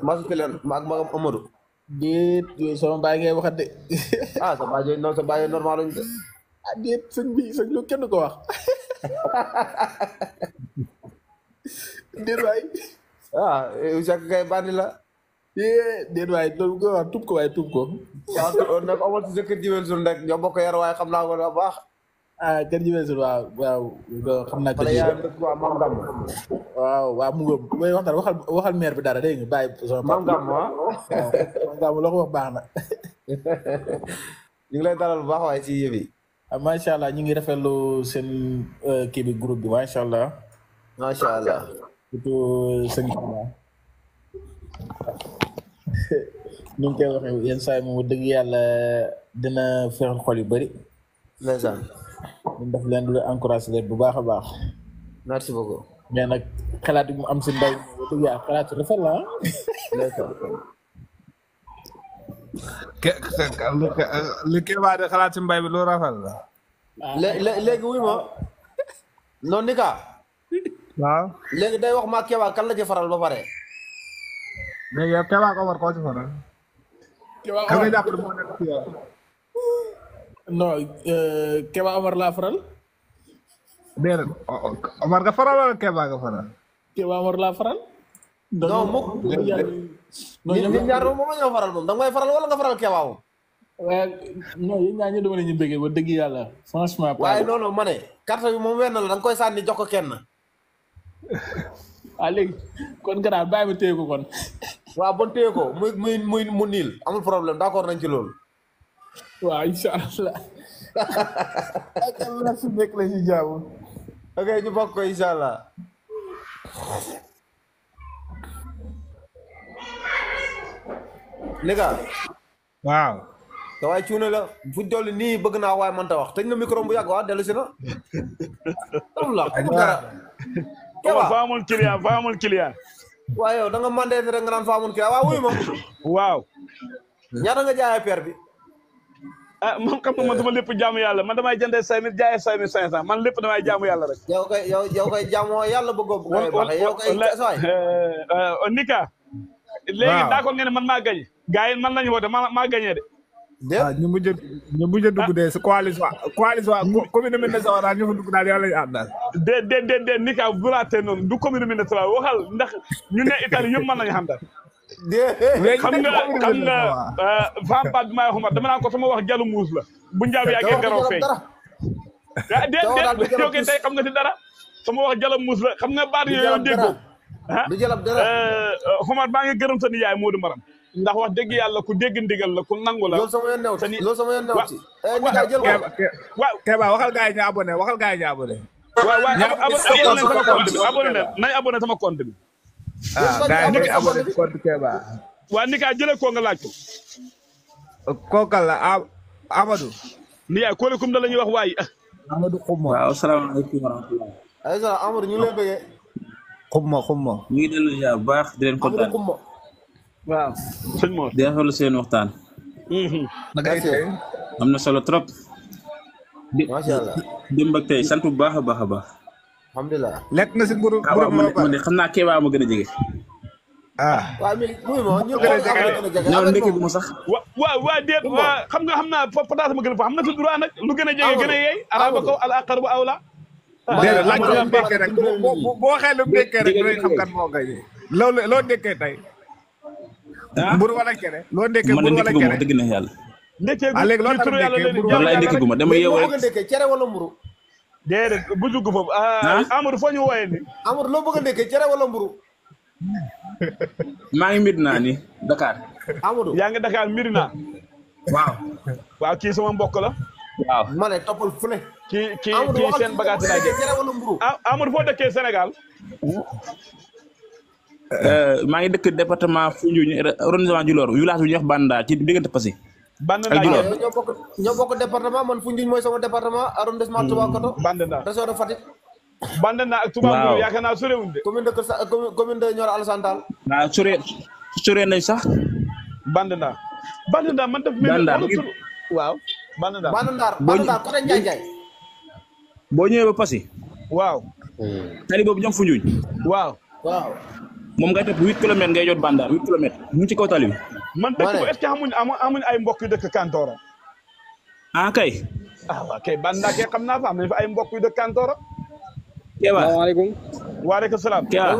Speaker 1: masu kileen ak magam Amadou.
Speaker 11: déet yooyu sama baay ngay waxat de.
Speaker 1: ah sa baay non sa baay normal lañ de.
Speaker 11: ah déet sëñ lu kenn ko wax. déet waay.
Speaker 1: ah Jacques kay bandi la.
Speaker 11: déet waay loolu ko wax tub ko waaye tub ko.
Speaker 1: waaw nag amal si sa kër jiwel sul rek ñoo bokk yar waaye xam naa ko da baax.
Speaker 11: ah kër jiwel sul waaw xam naa kër waaw mu ngoom mooy waxtaan waxal maire bi dara dégg nga bàyyi sama
Speaker 1: Mam Gam
Speaker 11: waaw Mam Gam loo ko wax baax na.
Speaker 1: ñu ngi lay dalal bu baax waaye ci yëf yi.
Speaker 11: macha allah ñu ngi rafetlu seen kii bi groupe bi macha allah.
Speaker 1: macha allah.
Speaker 11: surtout sëñ Ba. ñu ngi koy waxee yenn saa yi moom dëgg yàlla dina feexal xol yu bëri.
Speaker 1: ndeysaan.
Speaker 11: ñu def leen lu encouragé leen bu baax a baax.
Speaker 1: merci beaucoup.
Speaker 11: mais nag xalaat yi mu am si ndaw mi dëgg yàlla xalaat yu rafet la ah.
Speaker 3: li Kéba de xalaat si mbay bi lu rafet la.
Speaker 1: léegi wuy ma noonu ni ka
Speaker 3: waaw
Speaker 1: léegi day wax ma Kéba kan la ci faral ba pare.
Speaker 3: mais yow Kéba ko war koo ci faral. Kéba nga jàpp moo nekk ci yow.
Speaker 11: non Kéba Omar laa faral.
Speaker 3: déedéet Omar nga faral wala Kéba nga faral.
Speaker 11: Kéba Omar laa faral.
Speaker 1: non mukk nit ñaar moom ma ñoo faral moom da nga may faral wala nga faral Kéba moom.
Speaker 11: waaye non yéen ñaa ñu dama ne ñu bëggee ba dëgg yàlla franchement.
Speaker 1: waaye non non ma ne carte bi moom wenn la da nga koy sànni jox ko kenn.
Speaker 11: ah léegi kon gannaaw bàyyi ma téye ko kon.
Speaker 1: waaw bon téye ko muy mu niil amul problème d'accord nañ ci loolu.
Speaker 11: waaw incha allah. ak Allah su nekk la ci jaamu.
Speaker 1: ok ñu bokk ko incha allah. li nga.
Speaker 3: waaw.
Speaker 1: te waaye cuune la fu dolli nii bëgg naa waaye mënta wax tëj na micro bu yàgg waa dellu si na.
Speaker 2: Kéba fa amul client
Speaker 1: waaye yow da nga mandé rek nga naan fa amul client waaw wuyu ma.
Speaker 2: waaw.
Speaker 1: ñaata nga jaayee paire bi.
Speaker 2: ah man xam nga man dama lépp jaamu yàlla man damay jëndee 5000 jaayee 5500 man lépp damay jaamu yàlla rek.
Speaker 1: yow koy jaamoo yàlla bëggoo bu koy waxee yow koy saay.
Speaker 2: Nika. léegi d'accord ngeen ne man maa gañe. gars yi man lañu woote maa gañe de.
Speaker 3: waaw ñu mujj a dugg de si coalition commune Minnesota ñu fa dugg daal yàlla ñu àndal.
Speaker 2: déedéet Nika bu laatee noonu du commune Minnesota waxal ndax ñu ne Italie yëpp mën nañu xam daal. xam nga vampat bi may wax dama naan ko sama wax jalu muus la bu njaaw yàggee garoo feeñ. déet yow kay tey xam nga ci dara sama wax jalu muus la xam nga baat yooyu déggoo.
Speaker 1: du jalab dara
Speaker 2: Omar maa ngi gërëm sa nijaay Modou Maram ndax wax dëgg yàlla ku dégg ndigal la ku nangu la.
Speaker 1: loolu sama yoon new ci loolu sama yoon new ci. nijaay jël ko
Speaker 3: waaw Kéba waxal gars yi ñu abonné waxal gars yi ñu abonné.
Speaker 2: waaw nañ abonné sama compte bi.
Speaker 3: gars yi ñu abonné compte Kéba.
Speaker 2: waa Nika jëlee ko nga laaj ko.
Speaker 3: kookal la Amadou.
Speaker 2: nijaay kóolikum da la ñuy wax waaye.
Speaker 3: Amadou Xumma.
Speaker 7: waaw asalaamaaleykum wa rahmatulah.
Speaker 1: ayisa Amadou ñu ngi lay bëggee.
Speaker 3: Xumma.
Speaker 7: ñu ngi dellu ziar bu baax di leen kontaan.
Speaker 2: waaw sëñ Mor.
Speaker 7: di rafetlu seen waxtaan. am na solo trop.
Speaker 1: macha allah.
Speaker 7: démb ak tey sant bu baax a baax a baax.
Speaker 1: alhamdulilah.
Speaker 3: lekk na si mburu
Speaker 7: man de xam naa Kéba ma gën a jege.
Speaker 1: waaw mais ñu gën a jege.
Speaker 7: ñoom ndekki gu ma sax.
Speaker 2: waaw déet waa xam nga pataas ma gën a fa xam na fi droit nag lu gën a jege gën a yeey. araba ko al aqrabu awla.
Speaker 3: déedéet laaj ko lu ndekkee rek boo waxee lu ndekkee rek dinañ xam kan moo gañe. loo ndekkee tey. mburu wala kere. loo ndekkee mburu wala kere
Speaker 7: man dëgg na yàlla.
Speaker 2: ndekkee
Speaker 3: léegi loo tax ndekkee
Speaker 7: wallaay ndekki gu ma dama yeewu rek.
Speaker 1: cere wala mburu.
Speaker 2: déedéet bu dugg foofu. Amadou foo ñu wooyee ni.
Speaker 1: Amadou loo bëgg a ndekkee cere wala mburu.
Speaker 7: maa ngi Medina ni Dakar.
Speaker 1: Amadou
Speaker 2: yaa ngi Dakar Medina. waaw kii sama mbokk la.
Speaker 7: waaw
Speaker 1: ma ne toppal fu ne.
Speaker 2: kii seen bagage laa jël.
Speaker 1: cere wala mburu.
Speaker 2: Amadou foo dëkkee Sénégal.
Speaker 7: maa ngi dëkk département Foundiougne arrondissement Djilor village bu ñuy wax Banda ci diggante Passy.
Speaker 2: Banda
Speaker 1: ñoo bokk département man Foundiougne mooy sama département arrondissement Toubacouta.
Speaker 2: Banda
Speaker 1: région de Fatick.
Speaker 2: Banda ak Toubacouta yaakaar naa sorewuñ de.
Speaker 1: commune de Nioro Alassane Tall.
Speaker 7: waaw sore nañ sax.
Speaker 2: Banda man def. waaw
Speaker 1: Banda côté Ndiaye.
Speaker 7: boo ñëwee ba Passy.
Speaker 2: waaw.
Speaker 7: tali boobu ñoom Foundiougne.
Speaker 2: waaw.
Speaker 7: moom ngay topp 8 kilomètres ngay jot Banda 8 kilomètres mu ngi ci kaw tali bi.
Speaker 2: man dëkk ba est-ce que amuñ ay mbokk yu dëkk Kantoora.
Speaker 12: ah kay.
Speaker 2: waaw kay Banda kay xam naa fa am nañ fa ay mbokk yu dëkk Kantoora.
Speaker 12: Kéba
Speaker 13: salaamaaleykum.
Speaker 2: waaleykum salaam.
Speaker 12: Kéba.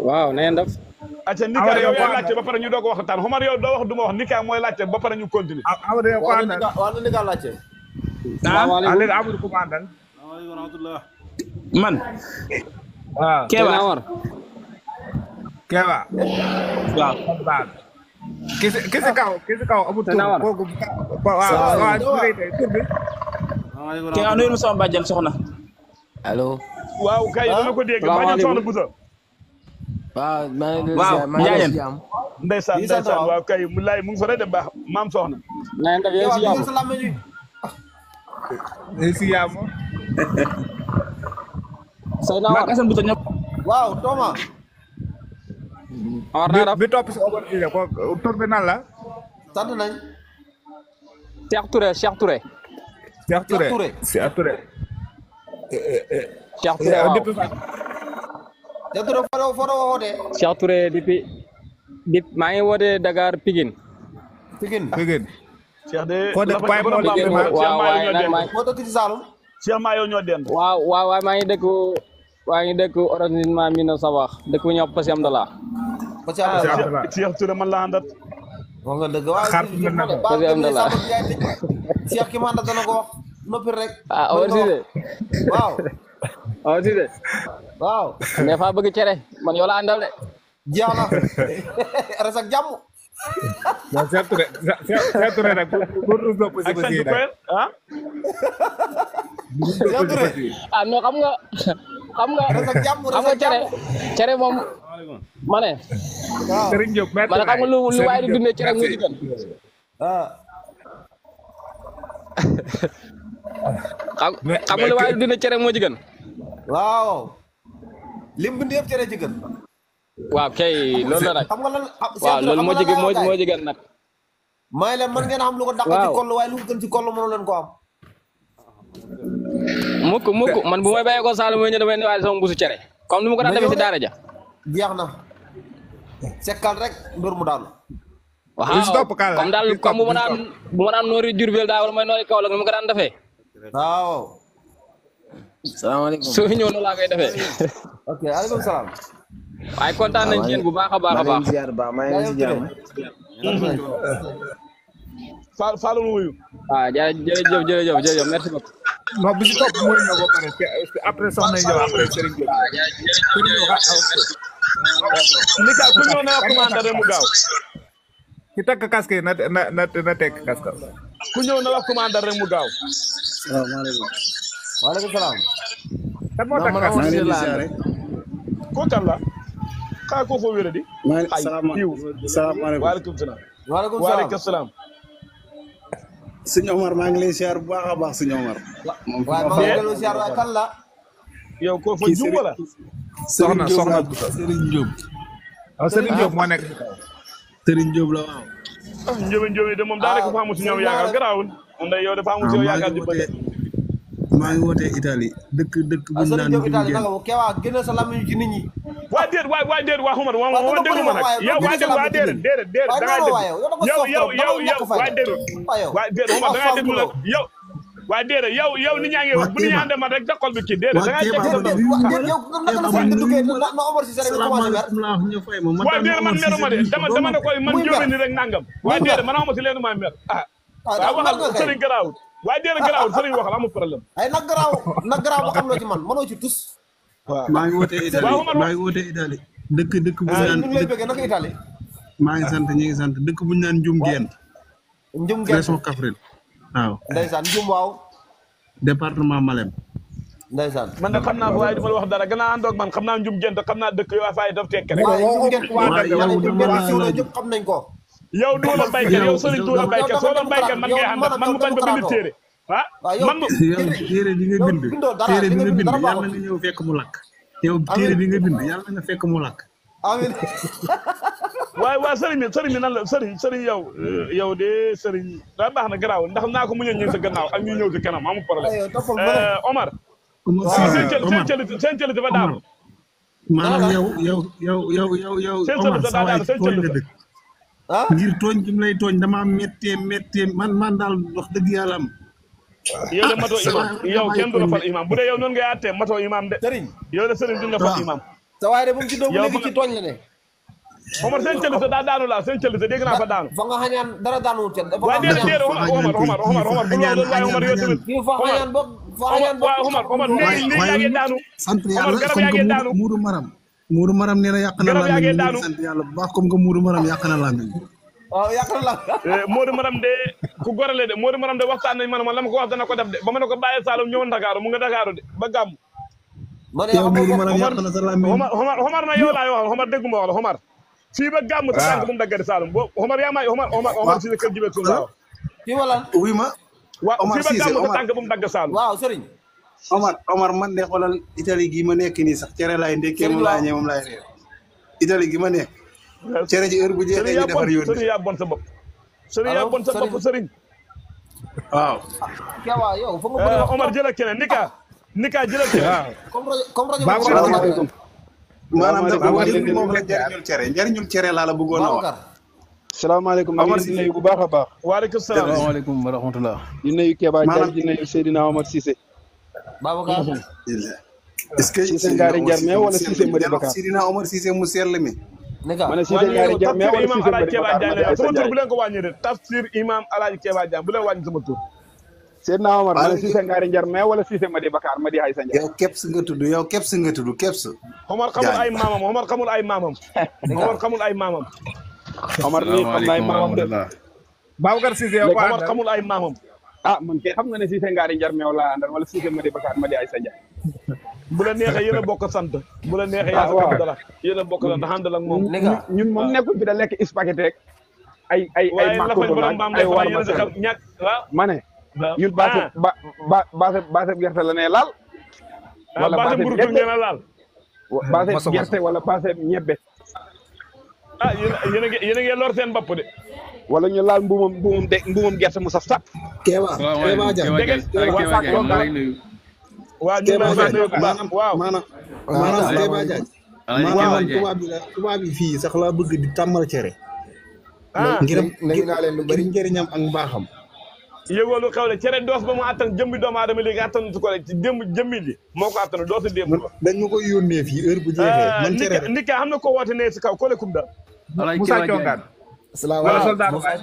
Speaker 13: waaw na ngeen def.
Speaker 2: acca Nika yow yaa laajte ba pare ñu doog a waxtaan Omar yow doo wax du ma wax Nika mooy laajte ba pare ñu continuer.
Speaker 3: Amadou yow ko àndal.
Speaker 1: waaw na Nika laajte.
Speaker 3: salaamaaleykum léegi Amadou ko àndal.
Speaker 12: salaamaaleykum wa rahmatulah. man.
Speaker 3: waaw
Speaker 12: Kéba.
Speaker 3: Kéba.
Speaker 12: waaw.
Speaker 3: kisi kaw amul tur kooku waaw tur bi.
Speaker 12: Kéba nuyul ma sama bàjjen soxna.
Speaker 9: allo.
Speaker 2: waaw kay dama ko dégg bàjjen soxna Boussa.
Speaker 9: waaw maa ngi
Speaker 12: Njaayeen.
Speaker 2: ndeysaan waaw kay mu laay mu ngi fa rek de baax maam soxna.
Speaker 13: na ngeen def yéen si jàmm.
Speaker 3: si jàmm.
Speaker 13: Seydina Omar
Speaker 12: Assane Boussa ñëpp.
Speaker 1: waaw Thomas.
Speaker 13: Omar naa def
Speaker 3: bi topp si Omar ko tur bi nan la.
Speaker 1: sant nañ.
Speaker 13: Cheikh Touré Cheikh Touré.
Speaker 3: Cheikh Touré Cheikh Touré.
Speaker 13: Cheikh Touré waaw.
Speaker 1: Cheikh Touré foo doon wootee.
Speaker 13: Cheikh Touré depuis maa ngi wootee Dakar Pikine.
Speaker 1: Pikine.
Speaker 2: Cheikh de
Speaker 3: foo dëkk Baye Mor
Speaker 13: waaw waaye nag maa
Speaker 1: foo dëkk ci Saloum.
Speaker 2: Cheikh maa yow ñoo dend.
Speaker 13: waaw maa ngi dëkk arrondissement Mina Sabax dëkk bu ñuy wax Passy Amdala.
Speaker 2: Cheikh Touré man la àndat.
Speaker 1: wax nga dëgg waaw.
Speaker 13: Passy Amdala.
Speaker 1: Cheikh ki ma àndat dana ko wax noppi rek.
Speaker 13: Omar Cissé.
Speaker 1: waaw.
Speaker 13: Omar Cissé.
Speaker 1: waaw.
Speaker 13: mais fa bëgg cere man yow la àndal de.
Speaker 1: jeex na res ak jàmm.
Speaker 3: non Cheikh Touré rek pour
Speaker 2: ak sant Koyel ah.
Speaker 1: Cheikh Touré.
Speaker 13: non xam nga cere moom ma ne.
Speaker 3: Serigne Diop
Speaker 13: ma ne xam nga lu waay di dundee cere moo ci gën. xam nga lu waay di dundee cere moo ci gën.
Speaker 1: waaw. lim bi yëpp cere ci gën.
Speaker 13: waaw kay loolu la nag.
Speaker 1: xam nga lan
Speaker 13: waaw loolu moo ci gën nag.
Speaker 1: may leen man ngeen xam lu ko dàq ci koll waaye lu ko gën ci koll mënu leen ko am.
Speaker 13: mukk man bu may bàyyee ko Saalum mooy ñëw damay ne waaye sama mbuusu cere comme ni mu ko daan defee si daara ja.
Speaker 1: jeex na. sekkal rek mbir mu daanu.
Speaker 13: waaw comme daal comme bu ma daan noori Jurbel daal wala may noori Kaolack ni mu ko daan defee.
Speaker 1: waaw.
Speaker 9: salaamaaleykum.
Speaker 13: su ñëw noonu laa koy defee.
Speaker 1: ok aleykum salaam.
Speaker 13: waaye kontaan nañ ci yéen bu baax a baax a baax.
Speaker 9: maa ngi si jàmm.
Speaker 2: Fallou wuyu.
Speaker 13: waaw jërëjëf merci beaucoup.
Speaker 3: non bi si topp mooy ñëw ba pare après soxna ñëw après Serigne Diop.
Speaker 2: Nika ku ñëw na commande rek mu gaaw.
Speaker 3: ki takk casque na tekk casque.
Speaker 2: ku ñëw na wax commande rek mu gaaw.
Speaker 9: salaamaaleykum.
Speaker 1: waaleykum salaam.
Speaker 3: kan moo takk casque.
Speaker 2: ko kan la. xaa ko fo wéré di.
Speaker 9: salaamaaleykum.
Speaker 2: waaleykum salaam.
Speaker 1: waaleykum salaam.
Speaker 9: sëñ Omar maa ngi lay siyaar bu baax a baax sëñ Omar.
Speaker 1: waaye maa ngi lay siyaar waaye kan la.
Speaker 2: yow ko fa jum wala.
Speaker 3: soxna
Speaker 9: Serigne Diop.
Speaker 3: waaw Serigne Diop moo nekk.
Speaker 9: Serigne Diop la waaw.
Speaker 2: Ndiobé de moom daanaka fa amu si ñoom yaakaar garaawul. moom day yow dafa amu si yow yaakaar di bëgg.
Speaker 9: maa ngi wootee Italie dëkk bu ñu naan
Speaker 1: Serigne Diop Italie naka Kéba génne sa lamiñ ci nit ñi.
Speaker 2: waa déet waa Omar waa déglu ma nag yow waa déet da ngay déglu waa déet Omar da ngay déglu nag yow waa déet yow nit ñaa ngi wax bu nit ñi àndee man rek sa xol bi kii déet da ngay déglu waa déet man meru ma de dama ne koy man jóobe ni rek nangam waa déet man xama si leen ma mer waaw waxal Serigne garaawul waa déet garaawul Serigne waxal amul problème
Speaker 1: ay nag garaaw ba xam loo ci man mënoo ci tus.
Speaker 9: waaw maa ngi wootee Italie dëkk bu ñu naan
Speaker 1: ñu ngi lay bëgg naka Italie.
Speaker 9: maa ngi sant ñu ngi sant dëkk bu ñu naan Njum Geen.
Speaker 1: Njum Geen
Speaker 9: région Kaffrine waaw.
Speaker 1: ndeysaan Njum waaw.
Speaker 9: département Malem.
Speaker 1: ndeysaan
Speaker 2: man nag xam naa ko waaye du ma la wax dara gannaaw àndoog man xam naa Njum Geen te xam naa dëkk yow fay daf tekk rek.
Speaker 1: waaw Njum Geen ñëpp xam nañ ko.
Speaker 2: yow duula baykat yow Serigne duula baykat soo doon baykat man ngay àndal man mu bañ ba bind téere man
Speaker 9: yow téere bi nga bind yàlla na ñëw fekk mu lakk. yow téere bi nga bind yàlla na fekk mu lakk.
Speaker 1: amiin.
Speaker 2: waa Serigne bi nan la Serigne yow de Serigne daa baax na garaaw ndax naa ko mu ñëw sa gannaaw ak ñu ñëw si kanam amul problème. Omar. seen cëli dafa daanu.
Speaker 9: maanaam yow Omar sa waay fooy nga dëkk. ngir tooñ gi mu lay tooñ dama méttee man daal wax dëgg yàlla am.
Speaker 2: yow de mato imam yow kenn du la fal imam bu dee yow noonu ngay àttee mato imam de.
Speaker 1: sëriñ
Speaker 2: yow de sëriñ duñ la fal imam.
Speaker 1: sa waay de bu mu ci doon léegi ci tooñ la ne.
Speaker 2: Omar seen cëlite daa daanu la seen cëlite dégg naa fa daanu.
Speaker 1: fa nga xañaan dara daanuwul kenn.
Speaker 2: waaye déedéet Omar bu loolu waaye Omar yow tamit.
Speaker 1: kii fa xañaan boog fa xañaan boog.
Speaker 2: Omar léegi yaa ngi daanu.
Speaker 9: sant yàlla comme que Mourou Maram nee na yàq na laa mel ni sant yàlla bu baax comme que Mourou Maram yàq na laa mel ni.
Speaker 1: waaw yàq na la.
Speaker 2: Modou Maram de ku gorale de Modou Maram de waxtaan nañ man la ma ko wax dana ko def de ba ma ne ko bàyyi Saloum ñëwoon Dakar mu nga Dakar de ba gàmm.
Speaker 9: yow Mourou Maram yàq na sa laa mel ni.
Speaker 2: Omar na yow laay wax Omar déggu ma wax la Omar. fii ba gàmm sa tànk bu mu daggati Saloum boo Omar yaa may Omar si kër jibe suñu laaw.
Speaker 1: fii wala.
Speaker 9: oui ma.
Speaker 2: Omar fii ba gàmm sa tànk bu mu dagg Saloum.
Speaker 1: waaw sëriñ.
Speaker 9: Omar man de xoolal Italie gi ma nekk nii sax cere laay ndekkee moom laay ñëw moom laay réer. Italie gi ma nekk. cere ji heure bu jeexee ñu defar yoon.
Speaker 2: sëriñ yaa bon sa bopp. sëriñ yaa bon sa bopp sëriñ.
Speaker 9: waaw.
Speaker 1: Kewa yow foog nga bëgg
Speaker 2: Omar jëlal keneen Nika jëlal keneen.
Speaker 1: comme rajo
Speaker 9: maanaam nag moom la njëriñul cere laa la bëggoon a wax.
Speaker 14: salaamaaleykum maa ngi leen di nuyu bu baax a baax.
Speaker 2: waaleykum salaam
Speaker 14: salaamaaleykum wa rahmatulah. di nuyu Keba Diagne di nuyu Seydina Omar Cissé.
Speaker 1: Babacar.
Speaker 9: est-ce que
Speaker 14: Cissé Ngari Jarme wala Cissé Madi Bakar.
Speaker 9: Seydina Omar Cissé mu sell mi.
Speaker 14: ma ne Cissé Ngari Jarme wala Cissé Madi Bakar.
Speaker 2: sama tur bu leen ko wàññi de tafsir imam Alaaji Keba Diagne bu leen wàññi sama tur.
Speaker 14: Seydina Omar ma ne Cissé Ngari Jarme wala Cissé Madi Bakar Madi Haysa Ndiaye.
Speaker 9: yow keps nga tudd keps.
Speaker 2: Omar xamul ay maamam Omar xamul ay maamam. Omar xamul ay maamam.
Speaker 14: Omar nii xam na ay maamam de.
Speaker 3: Babacar Cissé yow
Speaker 2: Omar xamul ay maamam.
Speaker 14: ah man kay xam nga ne Cissé Ngari Jarme wala àndal wala Cissé Madi Bakar Madi Haysa Ndiaye.
Speaker 2: bu la neexee yéen a bokk sant. bu la neexee yaa sa dara yéen a bokk la ndax àndal ak moom.
Speaker 14: ñun moom nekkul fi da lekk spaghetti rek. ay macaron ay war ma ma ne. ñun baase gerte la ne laal. wala baase
Speaker 2: mburu ngeen a laal.
Speaker 14: baase gerte wala baase ñebbe.
Speaker 2: ah yéen a ngi lor seen bopp de.
Speaker 14: wala ñu laal mbuumam gerte mu saf sap.
Speaker 9: Kewa tubaab bi fii sax laa bëgg di tàmmal cere. ngir naa leen lu bari njëriñam ak mbaaxam.
Speaker 2: yëgoo lu xew le cere doos ba mu attan jëmbi doomu aadama léegi attanu ko rek ci démb jëmmi li moo ko attanu doosu démb ko
Speaker 9: dañ ma koy yónnee fii heure bu jeexee man cere
Speaker 2: nit ka xam na ko woote ne si kaw kole kum da
Speaker 3: Moussa Thiongaan
Speaker 9: salaamaaleykum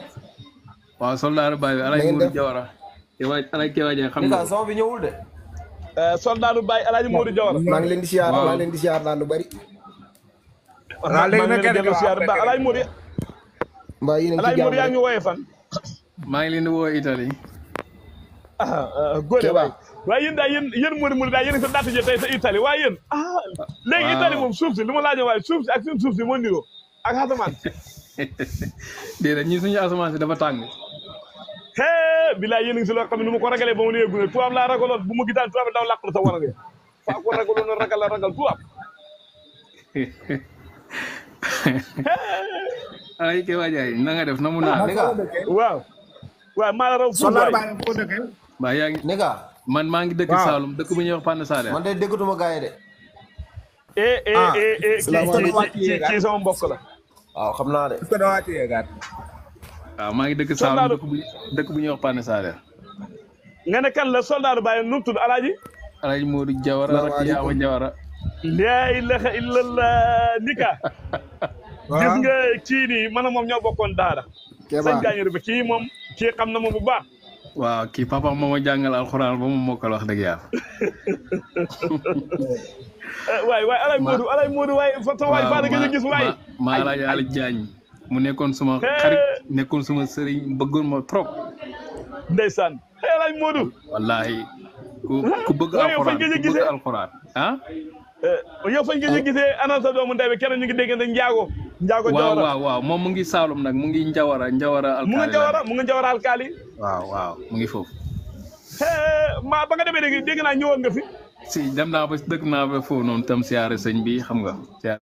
Speaker 15: waaw soldat Baye bi Alaaji Modou Jawara Alaaji Kewa Diagne xam nga
Speaker 1: sama bi ñëwul de
Speaker 2: soldat Baye Alaaji Modou Jawara
Speaker 6: maa ngi leen di siyaar naa lu bari
Speaker 3: léegi nag
Speaker 2: Alaaji Modou
Speaker 6: mbaa yéen a ngi ci jàmm
Speaker 2: yaa ngi wooyee fan
Speaker 15: maa ngi leen di woo Italie
Speaker 2: góore waay waaye yéen daal yéen Modou daal yéen a sa daata je tey sa Italie waaye yéen léegi Italie moom suuf si li ma laajoon waaye suuf si ak suuf si moo niroo ak asamaan
Speaker 15: déedéet ñi suñu asamaan si dafa tàng
Speaker 2: bilaay yéen a ngi si loo xam ne nu ma ko ragalee ba mu néegu ne tubaab laa ragaloon bu mu gisaan tubaab daw làqu sa war a ngee faa ko ragaloon ragal tubaab
Speaker 15: ay Kewa Diagne na nga def na mu naa
Speaker 2: waaw maa la raw
Speaker 15: waaw yaa ngi man maa ngi dëkk Saloum dëkk bu ñuy wax Pane Saloum
Speaker 1: man de déggatuma gaay de
Speaker 2: kii sama mbokk la
Speaker 1: waaw xam naa de
Speaker 15: waaw maa ngi dëkk Saloum dëkk bu ñuy wax Pane Saloum
Speaker 2: nga ne kan la soldat Baye nu mu tudd Alaaji
Speaker 15: Modou Jawara rek Yaama Jawara
Speaker 2: laa ilaha illallah Nika gis nga kii nii man moom ñoo bokkoon daara sëñ Gaañu bi kii moom kii xam na moom bu baax
Speaker 15: waaw kii papa moom a jàngal alxuraan ba mu mokkal wax dëgg yàlla
Speaker 2: waay Alaaji Modou waaye fa waay faa nga gis waay
Speaker 15: maa Alaaji Ali Diagne mu nekkoon suma xarit nekkoon suma sëriñ bëggoon ma trop
Speaker 2: ndeysaan Alaaji Modou
Speaker 15: wallahi ku bëgg alxuraan
Speaker 2: yow fañ nga gisee ana sa doomu ndey bi kenn ñu ngi déggante njaago Jawara
Speaker 15: waaw moom mu ngi Saalum nag mu ngi Njawara alkaali
Speaker 2: mu ngi Njawara alkaali
Speaker 15: waaw mu ngi foofu
Speaker 2: ba nga demee dégg naa ñëwoon nga fi
Speaker 15: si dem naa ba dëkk naa ba foofu noonu tam siyaare sëñ bi xam nga